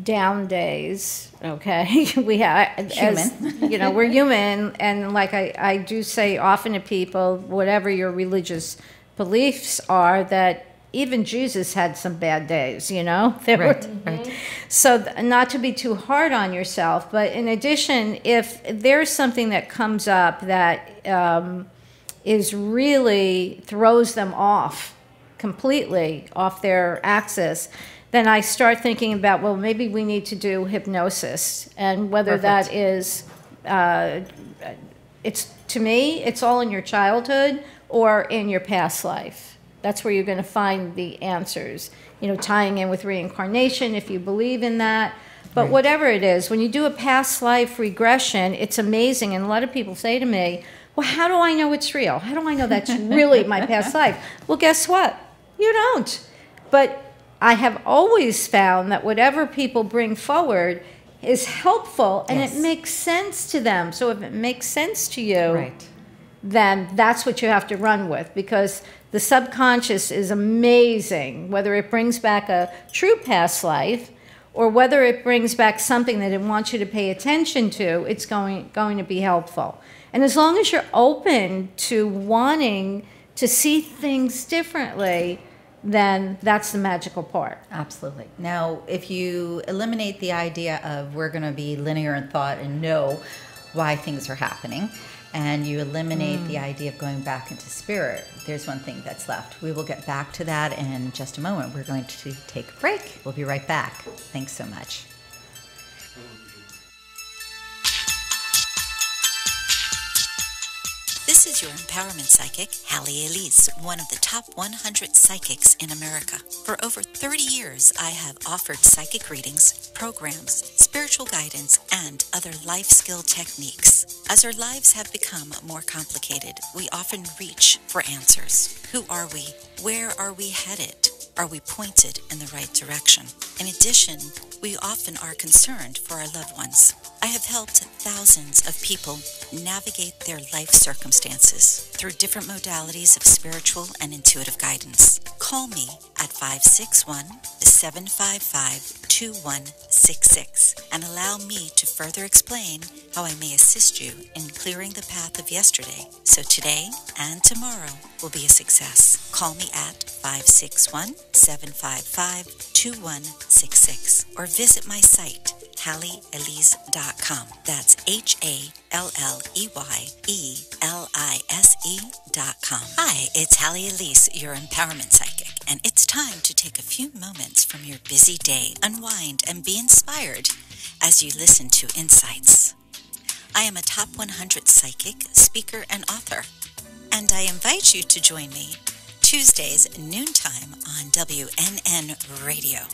down days, okay? We have, Human. you know, we're human, and like I do say often to people, whatever your religious beliefs are, that even Jesus had some bad days, you know? Right. So not to be too hard on yourself, but in addition, if there's something that comes up that is really throws them off, completely off their axis, then I start thinking about, well, maybe we need to do hypnosis, and whether that is, it's, to me, it's all in your childhood or in your past life. That's where you're going to find the answers, you know, tying in with reincarnation if you believe in that. But whatever it is, when you do a past life regression, it's amazing. And a lot of people say to me, well, how do I know it's real? How do I know that's really my past life? Well, guess what? You don't. But I have always found that whatever people bring forward is helpful, and it makes sense to them. So if it makes sense to you, then that's what you have to run with, because the subconscious is amazing, whether it brings back a true past life or whether it brings back something that it wants you to pay attention to, it's going to be helpful. And as long as you're open to wanting to see things differently, then that's the magical part. Absolutely. Now, if you eliminate the idea of we're going to be linear in thought and know why things are happening, and you eliminate the idea of going back into spirit, there's one thing that's left. We will get back to that in just a moment. We're going to take a break. We'll be right back. Thanks so much. This is your empowerment psychic, Halley Elise, one of the top 100 psychics in America. For over 30 years, I have offered psychic readings, programs, spiritual guidance, and other life skill techniques. As our lives have become more complicated, we often reach for answers. Who are we? Where are we headed? Are we pointed in the right direction? In addition, we often are concerned for our loved ones. I have helped thousands of people navigate their life circumstances through different modalities of spiritual and intuitive guidance. Call me at 561-755-2166 and allow me to further explain how I may assist you in clearing the path of yesterday, so today and tomorrow will be a success. Call me at 561-755-2166 or visit my site, HalleyElise.com. That's HalleyElise.com. Hi, it's Halley Elise, your empowerment psychic, and it's time to take a few moments from your busy day, unwind, and be inspired as you listen to Insights. I am a top 100 psychic, speaker, and author, and I invite you to join me Tuesdays noontime on WNN Radio.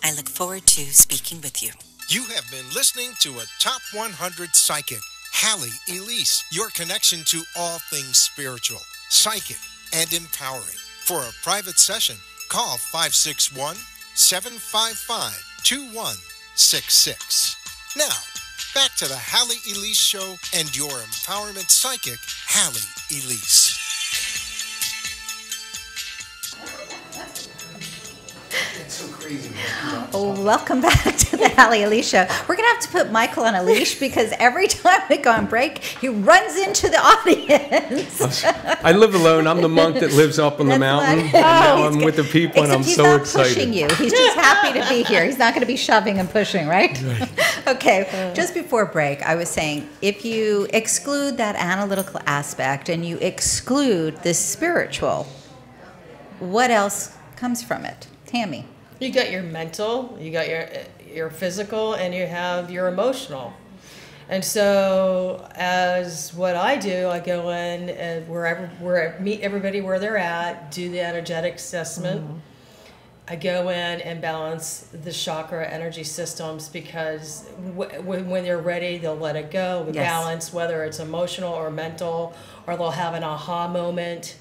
I look forward to speaking with you. You have been listening to a Top 100 Psychic, Halley Elise, your connection to all things spiritual, psychic, and empowering. For a private session, call 561-755-2166. Now, back to the Halley Elise Show and your empowerment psychic, Halley Elise. It's so crazy. Oh, welcome back to the Halley Elise Show. We're going to have to put Michael on a leash because every time we go on break, he runs into the audience. I live alone. I'm the monk that lives up on the mountain. And now I'm with the people, and I'm so excited. He's not pushing you. He's just happy to be here. He's not going to be shoving and pushing, right? Okay, just before break, I was saying, if you exclude that analytical aspect and you exclude the spiritual, what else comes from it? Tammy. You got your mental, you got your physical, and you have your emotional. And so, as what I do, I go in and meet everybody where they're at, do the energetic assessment. Mm-hmm. I go in and balance the chakra energy systems because when they're ready, they'll let it go. We balance whether it's emotional or mental, or they'll have an aha moment.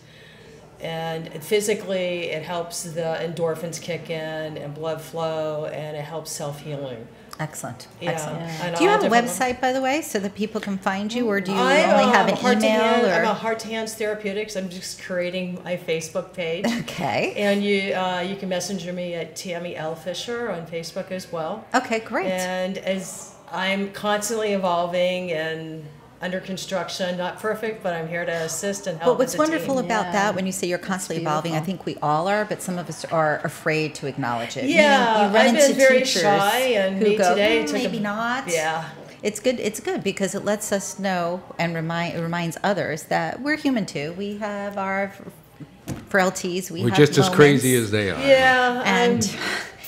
And physically, it helps the endorphins kick in and blood flow, and it helps self-healing. Excellent. Yeah. Excellent. Yeah. Do you have a website, by the way, so that people can find you, or do you only have an email? I'm a Heart to Hands Therapeutics. I'm just creating my Facebook page. Okay. And you can messenger me at Tammy L. Fisher on Facebook as well. Okay, great. And as I'm constantly evolving and under construction, not perfect, but I'm here to assist and help. But what's wonderful about that, when you say you're constantly evolving, I think we all are, but some of us are afraid to acknowledge it. Yeah, you run I've into been very teachers shy, and who go, today maybe not. Yeah. It's good. It's good because it lets us know and reminds others that we're human too. We have our frailties. We're just as crazy as they are. Yeah, and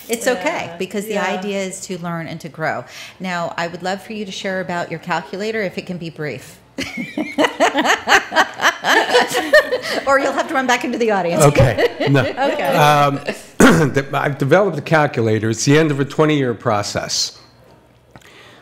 it's okay because the idea is to learn and to grow. Now, I would love for you to share about your calculator if it can be brief. Or you'll have to run back into the audience. Okay. No. Okay. I've developed a calculator. It's the end of a 20-year process.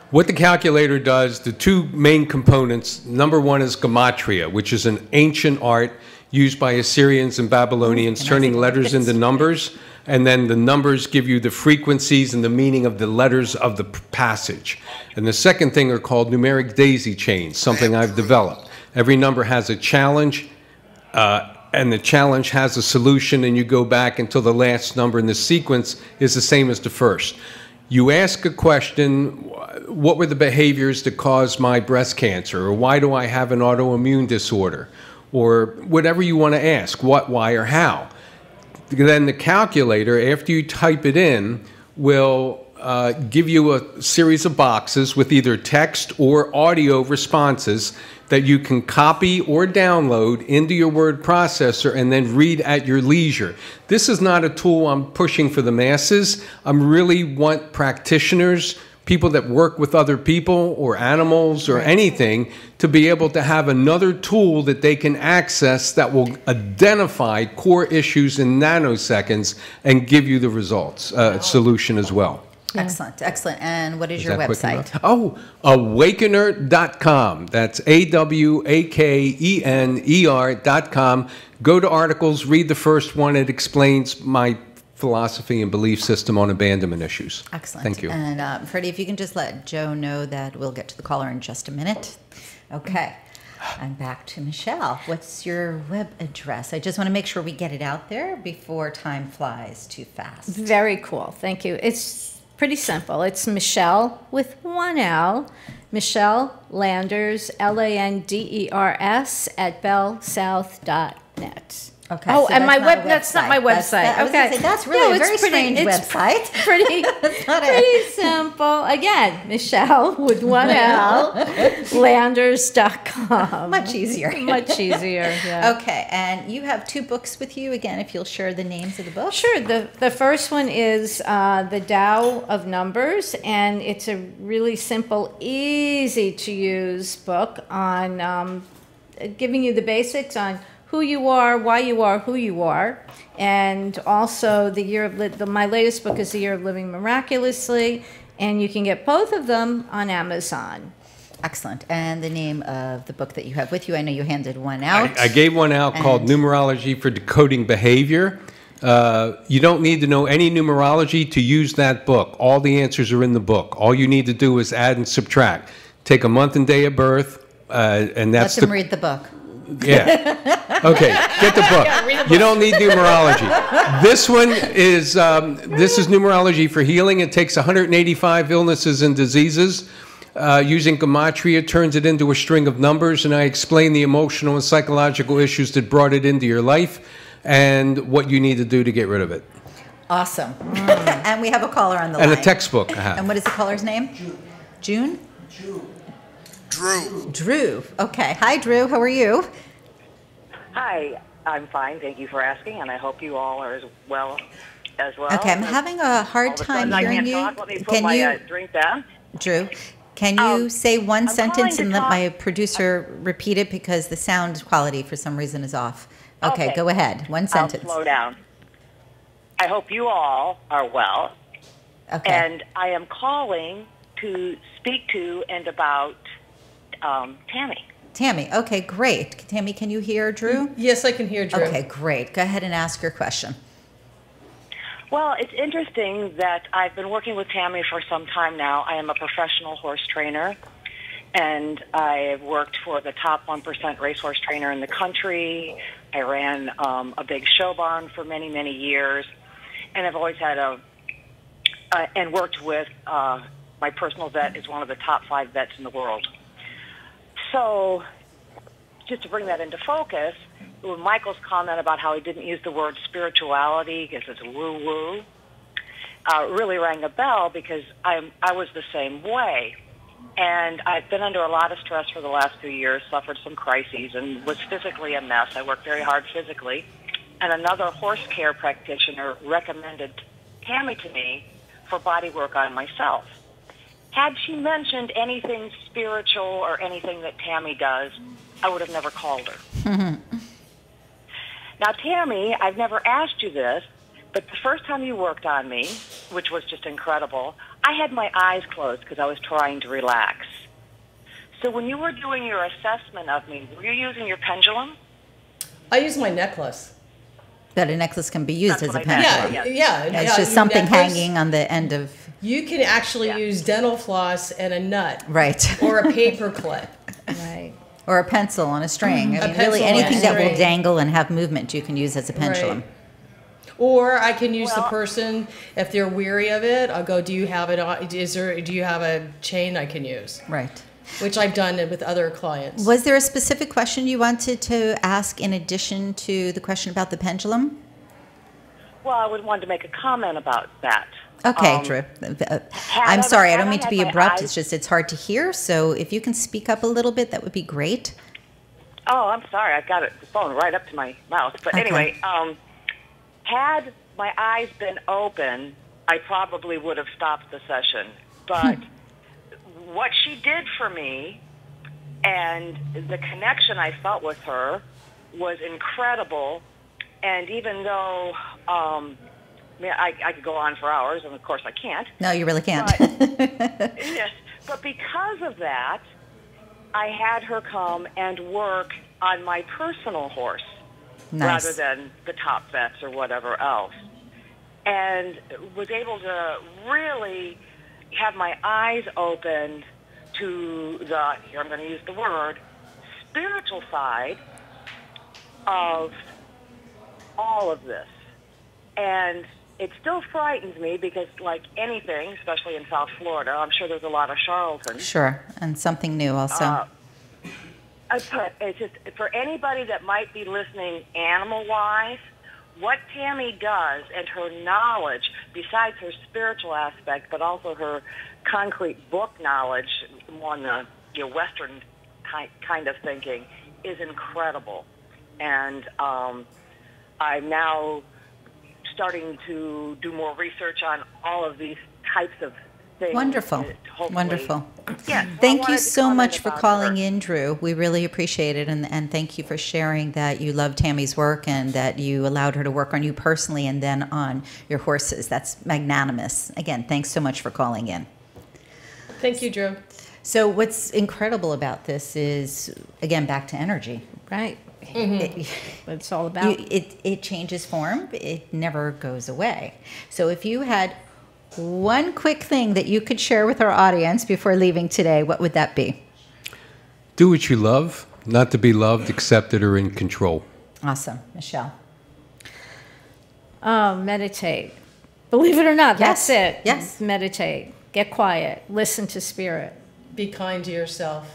What the calculator does, the two main components, number one is gematria, which is an ancient art used by Assyrians and Babylonians, turning letters into numbers, and then the numbers give you the frequencies and the meaning of the letters of the passage. And the second thing are called numeric daisy chains, something I've developed. Every number has a challenge, and the challenge has a solution, and you go back until the last number in the sequence is the same as the first. You ask a question, what were the behaviors that caused my breast cancer? Or why do I have an autoimmune disorder? Or whatever you want to ask, what, why, or how. Then the calculator, after you type it in, will give you a series of boxes with either text or audio responses that you can copy or download into your word processor and then read at your leisure. This is not a tool I'm pushing for the masses. I really want practitioners, people that work with other people or animals or anything, to be able to have another tool that they can access that will identify core issues in nanoseconds and give you the results, solution as well. Excellent, excellent. And what is your website? Oh, awakener.com. That's AWAKENER.com. Go to articles, read the first one. It explains my philosophy and belief system on abandonment issues. Excellent. Thank you. And Freddie, if you can just let Joe know that we'll get to the caller in just a minute. Okay. And back to Michele. What's your web address? I just want to make sure we get it out there before time flies too fast. Very cool. Thank you. It's pretty simple. It's Michele with one L. Michele Landers, LANDERS at bellsouth.net. Okay. Oh, so and my web, that's not my website. Okay. That's really a very strange website. Pretty simple. Again, Michele with one L, Landers.com. Much easier. Much easier, yeah. Okay, and you have two books with you. Again, if you'll share the names of the books. Sure. The first one is The Tao of Numbers, and it's a really simple, easy to use book on giving you the basics on who you are, why you are, who you are, and also the year of my latest book is The Year of Living Miraculously, and you can get both of them on Amazon. Excellent. And the name of the book that you have with you, I know you handed one out. I gave one out called Numerology for Decoding Behavior. You don't need to know any numerology to use that book. All the answers are in the book. All you need to do is add and subtract. Take a month and day of birth, and that's Let them read the book. Yeah. Okay, get the book. You don't need numerology. This one is this is numerology for healing. It takes 185 illnesses and diseases. Using gematria, turns it into a string of numbers, and I explain the emotional and psychological issues that brought it into your life and what you need to do to get rid of it. Awesome. And we have a caller on the line. And a textbook I have. And what is the caller's name? June? Drew. Drew. Okay. Hi, Drew. How are you? Hi, I'm fine. Thank you for asking, and I hope you all are as well. Okay, I'm having a hard time hearing you. Let me put my drink down. Drew, can you say one sentence and let my producer repeat it because the sound quality for some reason is off? Okay, go ahead. One sentence. I'll slow down. I hope you all are well. Okay. And I am calling to speak to and about Tammy. Tammy, okay, great. Tammy, can you hear Drew? Yes, I can hear Drew. Okay, great. Go ahead and ask your question. Well, it's interesting that I've been working with Tammy for some time now. I am a professional horse trainer, and I've worked for the top 1% racehorse trainer in the country. I ran a big show barn for many, many years, and I've always had and worked with my personal vet is one of the top 5 vets in the world. So, just to bring that into focus, Michael's comment about how he didn't use the word spirituality because it's woo-woo really rang a bell because I was the same way. And I've been under a lot of stress for the last few years, suffered some crises, and was physically a mess. I worked very hard physically. And another horse care practitioner recommended Tammy to me for body work on myself. Had she mentioned anything spiritual or anything that Tammy does, I would have never called her. Now, Tammy, I've never asked you this, but the first time you worked on me, which was just incredible, I had my eyes closed because I was trying to relax. So when you were doing your assessment of me, were you using your pendulum? I use my necklace. That a necklace can be used as a That's what I meant. pendulum. Yeah. It's just something hanging on the end of... You can actually use dental floss and a nut. Right. Or a paper clip. Right. Or a pencil on a string. I mean, pencil really on a anything that will string. dangle and have movement you can use as a pendulum. Right. Or I can use the person, if they're weary of it, I'll go, do you have a chain I can use? Right. Which I've done with other clients. Was there a specific question you wanted to ask in addition to the question about the pendulum? Well, I would want to make a comment about that. Okay, Drew. I'm sorry, I don't mean to be abrupt. Eyes... It's hard to hear. So if you can speak up a little bit, that would be great. Oh, I'm sorry. I've got the phone right up to my mouth. But anyway, had my eyes been open, I probably would have stopped the session. But what she did for me and the connection I felt with her was incredible. And even though I could go on for hours, and of course I can't. No, you really can't. But, yes, but because of that, I had her come and work on my personal horse rather than the top vets or whatever else. And was able to really have my eyes open to the, here I'm going to use the word, spiritual side of all of this. And it still frightens me because, like anything, especially in South Florida, I'm sure there's a lot of charlatans. Sure, and something new also. It's just, for anybody that might be listening animal-wise, what Tammy does and her knowledge, besides her spiritual aspect, but also her concrete book knowledge, more on the Western kind of thinking, is incredible. And I'm now starting to do more research on all of these types of things. Wonderful. Wonderful. Yes. Thank you so much for calling in, Drew. We really appreciate it. And thank you for sharing that you love Tammy's work and that you allowed her to work on you personally and then on your horses. That's magnanimous. Again, thanks so much for calling in. Thank you, Drew. So what's incredible about this is, again, back to energy. Right. What it's all about. It changes form. It never goes away. So if you had one quick thing that you could share with our audience before leaving today, what would that be? Do what you love. Not to be loved, accepted, or in control. Awesome. Michele. Meditate. Believe it or not, Yes. that's it. Yes. Meditate. Get quiet. Listen to spirit. Be kind to yourself.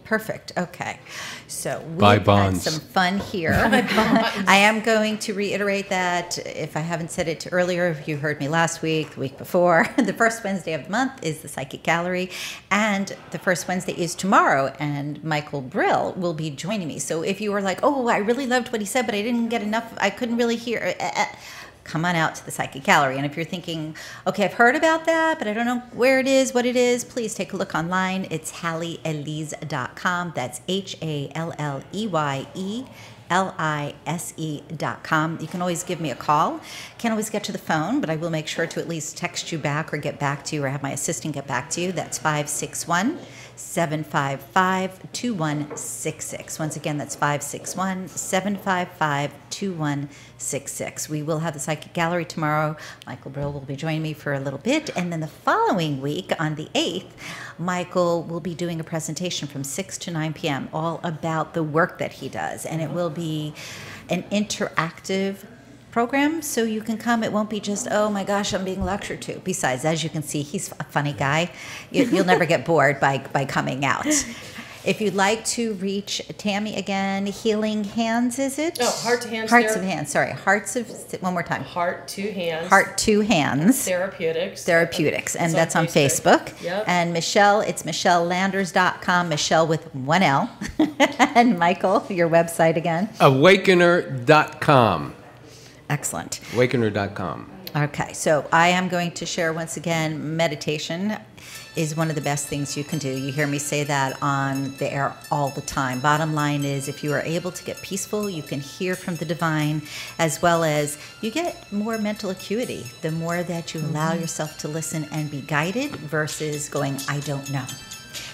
Perfect. Okay. So Buy we've had bonds. some fun here. I am going to reiterate that if I haven't said it earlier, if you heard me last week, the week before, the first Wednesday of the month is the Psychic Gallery, and the first Wednesday is tomorrow, and Michael Brill will be joining me. So if you were like, oh, I really loved what he said, but I didn't get enough, I couldn't really hear, come on out to the Psychic Gallery. And if you're thinking, okay, I've heard about that, but I don't know where it is, what it is, please take a look online. It's HalleyElise.com. That's HalleyElise.com. You can always give me a call. Can't always get to the phone, but I will make sure to at least text you back or get back to you or have my assistant get back to you. That's 561-755-2166. Once again, that's 561-755-2166. We will have the Psychic Gallery tomorrow. Michael Brill will be joining me for a little bit. And then the following week, on the 8th, Michael will be doing a presentation from 6 to 9 p.m. all about the work that he does. And it will be an interactive program, so you can come. It won't be just, oh my gosh, I'm being lectured to. Besides, as you can see, he's a funny guy. You'll never get bored by coming out. If you'd like to reach Tammy again, Healing Hands, is it? Oh, Heart to Hands. Hearts of Hands, sorry. One more time. Heart to Hands. Heart to Hands. Therapeutics. And that's on Facebook. Yep. And Michele, it's MichelleLanders.com, Michele with one L. And Michael, your website again. Awakener.com. Excellent. Awakener.com. Okay, so I am going to share once again, meditation is one of the best things you can do. You hear me say that on the air all the time. Bottom line is, if you are able to get peaceful, you can hear from the divine, as well as you get more mental acuity the more that you allow yourself to listen and be guided versus going, I don't know.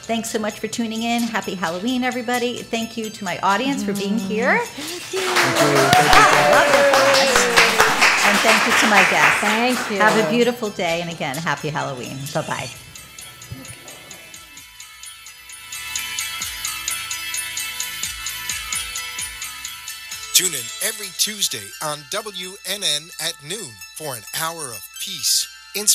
Thanks so much for tuning in. Happy Halloween, everybody. Thank you to my audience for being here. Thank you. And thank you to my guests. Thank you. Have a beautiful day. And again, happy Halloween. Bye-bye. Tune in every Tuesday on WNN at noon for an hour of peace, inspiration,